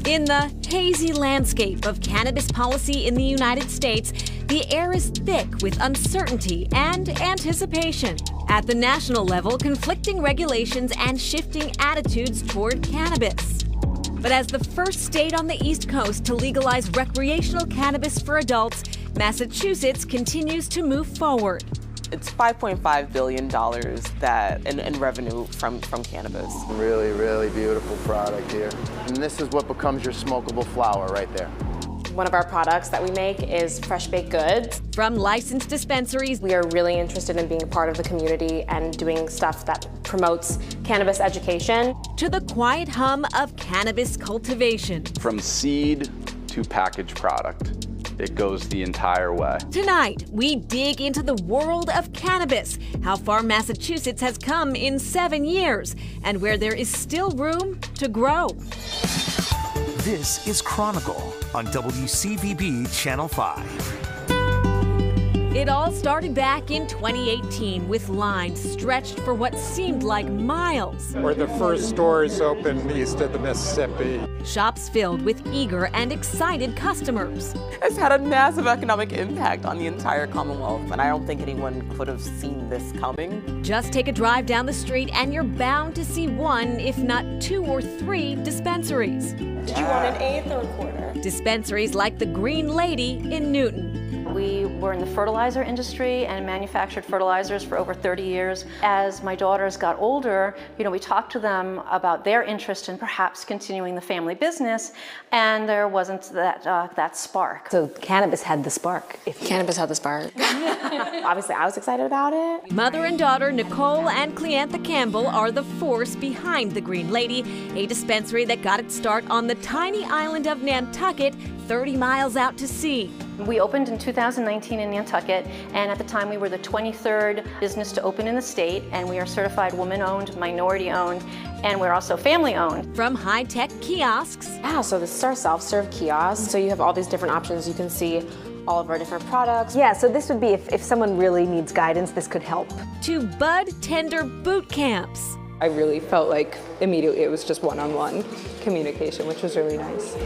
In the hazy landscape of cannabis policy in the United States, the air is thick with uncertainty and anticipation. At the national level, conflicting regulations and shifting attitudes toward cannabis. But as the first state on the East Coast to legalize recreational cannabis for adults, Massachusetts continues to move forward. It's $5.5 billion in revenue from cannabis. Really, really beautiful product here. And this is what becomes your smokable flower right there. One of our products that we make is fresh baked goods. From licensed dispensaries, we are really interested in being a part of the community and doing stuff that promotes cannabis education. To the quiet hum of cannabis cultivation. From seed to packaged product. It goes the entire way. Tonight, we dig into the world of cannabis, how far Massachusetts has come in 7 years, and where there is still room to grow. This is Chronicle on WCVB Channel 5. It all started back in 2018 with lines stretched for what seemed like miles. We're the first stores opened east of the Mississippi. Shops filled with eager and excited customers. It's had a massive economic impact on the entire Commonwealth, and I don't think anyone could have seen this coming. Just take a drive down the street and you're bound to see one, if not 2 or 3 dispensaries. Did you want an eighth or a quarter? Dispensaries like the Green Lady in Newton. We were in the fertilizer industry and manufactured fertilizers for over 30 years. As my daughters got older, we talked to them about their interest in perhaps continuing the family business, and there wasn't that spark. So cannabis had the spark. Cannabis had the spark. Obviously, I was excited about it. Mother and daughter Nicole and Cleantha Campbell are the force behind the Green Lady, a dispensary that got its start on the tiny island of Nantucket, 30 miles out to sea. We opened in 2019 in Nantucket, and at the time we were the 23rd business to open in the state, and we are certified woman-owned, minority-owned, and we're also family-owned. From high-tech kiosks. Yeah, so this is our self-serve kiosk, so you have all these different options. You can see all of our different products. Yeah, so this would be, if someone really needs guidance, this could help. To bud tender boot camps. I really felt like immediately it was just one-on-one communication, which was really nice.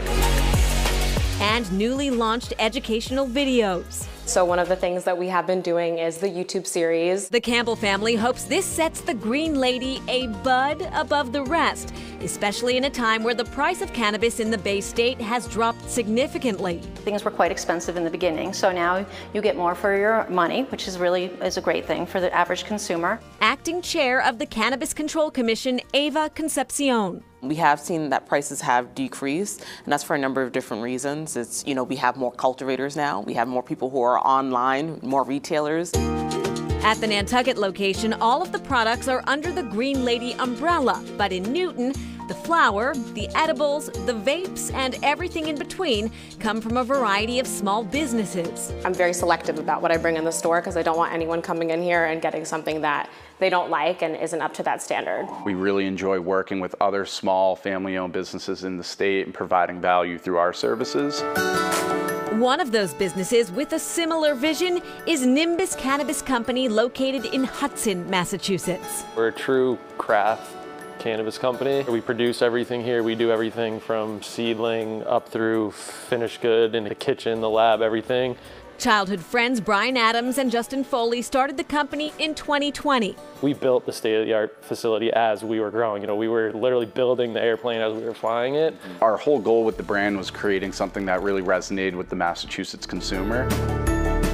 And newly launched educational videos. So one of the things that we have been doing is the YouTube series. The Campbell family hopes this sets the Green Lady a bud above the rest, especially in a time where the price of cannabis in the Bay State has dropped significantly. Things were quite expensive in the beginning, so now you get more for your money, which is a great thing for the average consumer. Acting chair of the Cannabis Control Commission, Ava Concepcion. We have seen that prices have decreased, and that's for a number of different reasons. It's, we have more cultivators now. We have more people who are online, more retailers. At the Nantucket location, all of the products are under the Green Lady umbrella, but in Newton, the flower, the edibles, the vapes, and everything in between come from a variety of small businesses. I'm very selective about what I bring in the store because I don't want anyone coming in here and getting something that they don't like and isn't up to that standard. We really enjoy working with other small family-owned businesses in the state and providing value through our services. One of those businesses with a similar vision is Nimbus Cannabis Company, located in Hudson, Massachusetts. We're a true craft cannabis company. We produce everything here. We do everything from seedling up through finished good in the kitchen, the lab, everything. Childhood friends Brian Adams and Justin Foley started the company in 2020. We built the state-of-the-art facility as we were growing. We were literally building the airplane as we were flying it. Our whole goal with the brand was creating something that really resonated with the Massachusetts consumer.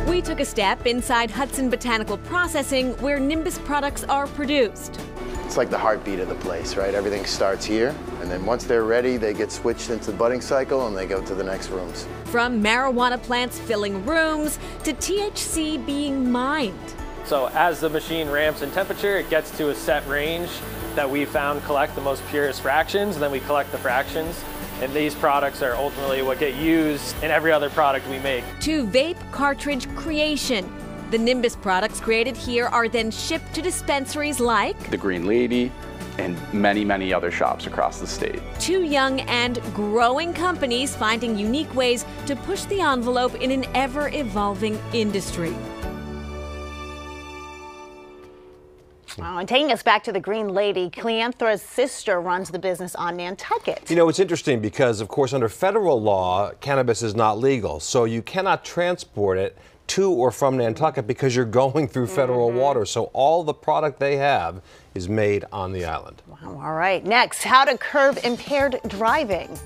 We took a step inside Hudson Botanical Processing, where Nimbus products are produced. It's like the heartbeat of the place, right? Everything starts here, and then once they're ready, they get switched into the budding cycle and they go to the next rooms. From marijuana plants filling rooms to THC being mined. So as the machine ramps in temperature, it gets to a set range that we found collect the most purest fractions, and then we collect the fractions. And these products are ultimately what get used in every other product we make. To vape cartridge creation. The Nimbus products created here are then shipped to dispensaries like the Green Lady and many, many other shops across the state. 2 young and growing companies finding unique ways to push the envelope in an ever-evolving industry. Wow, and taking us back to the Green Lady, Cleanthra's sister runs the business on Nantucket. You know, it's interesting because, of course, under federal law, cannabis is not legal, so you cannot transport it to or from Nantucket because you're going through federal water. So all the product they have is made on the island. Wow, all right, next, how to curb impaired driving.